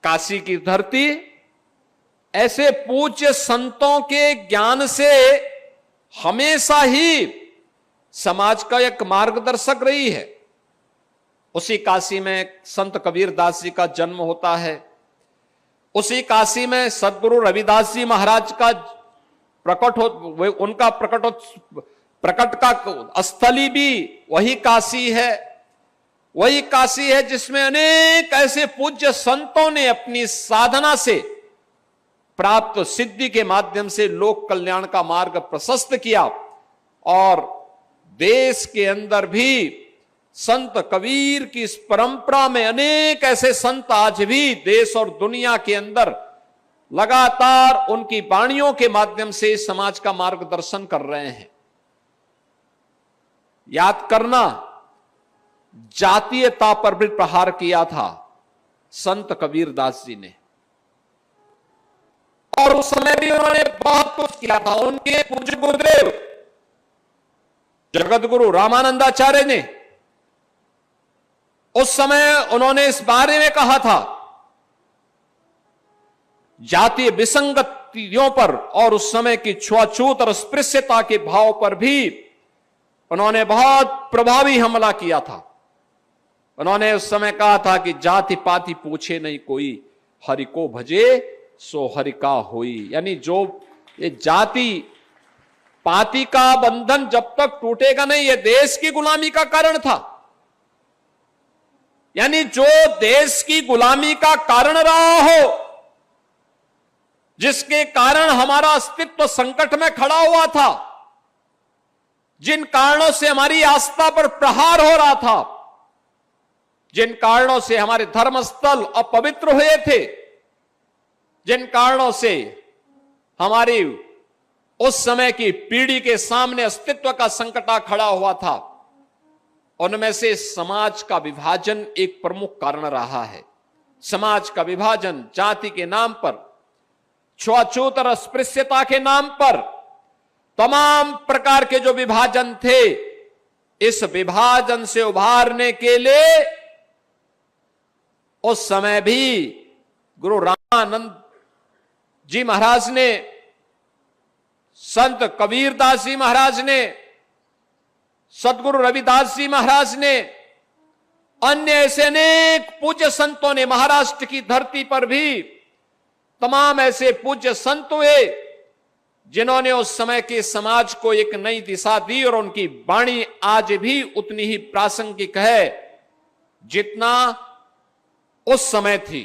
काशी की धरती ऐसे पूज्य संतों के ज्ञान से हमेशा ही समाज का एक मार्गदर्शक रही है। उसी काशी में संत कबीरदास जी का जन्म होता है। उसी काशी में सदगुरु रविदास जी महाराज का उनका प्रकट का स्थली भी वही काशी है। वही काशी है जिसमें अनेक ऐसे पूज्य संतों ने अपनी साधना से प्राप्त सिद्धि के माध्यम से लोक कल्याण का मार्ग प्रशस्त किया। और देश के अंदर भी संत कबीर की इस परंपरा में अनेक ऐसे संत आज भी देश और दुनिया के अंदर लगातार उनकी वाणियों के माध्यम से समाज का मार्गदर्शन कर रहे हैं। याद करना, जातीयता पर भी प्रहार किया था संत कबीरदास जी ने, और उस समय भी उन्होंने बहुत कुछ किया था। उनके पूज्य गुरुदेव जगत गुरु रामानंदाचार्य ने उस समय उन्होंने इस बारे में कहा था, जातीय विसंगतियों पर और उस समय की छुआछूत और अस्पृश्यता के भाव पर भी उन्होंने बहुत प्रभावी हमला किया था। उन्होंने उस समय कहा था कि जाति पाति पूछे नहीं कोई, हरि को भजे सो हरि का होई। यानी जो ये जाति पाति का बंधन जब तक टूटेगा नहीं, ये देश की गुलामी का कारण था। यानी जो देश की गुलामी का कारण रहा हो, जिसके कारण हमारा अस्तित्व संकट में खड़ा हुआ था, जिन कारणों से हमारी आस्था पर प्रहार हो रहा था, जिन कारणों से हमारे धर्मस्थल अपवित्र हुए थे, जिन कारणों से हमारी उस समय की पीढ़ी के सामने अस्तित्व का संकट खड़ा हुआ था, उनमें से समाज का विभाजन एक प्रमुख कारण रहा है। समाज का विभाजन जाति के नाम पर, छुआछूत और अस्पृश्यता के नाम पर, तमाम प्रकार के जो विभाजन थे, इस विभाजन से उभारने के लिए उस समय भी गुरु रामानंद जी महाराज ने, संत कबीरदास जी महाराज ने, सदगुरु रविदास जी महाराज ने, अन्य ऐसे अनेक पूज्य संतों ने, महाराष्ट्र की धरती पर भी तमाम ऐसे पूज्य संत हुए जिन्होंने उस समय के समाज को एक नई दिशा दी। और उनकी वाणी आज भी उतनी ही प्रासंगिक है जितना उस समय थी।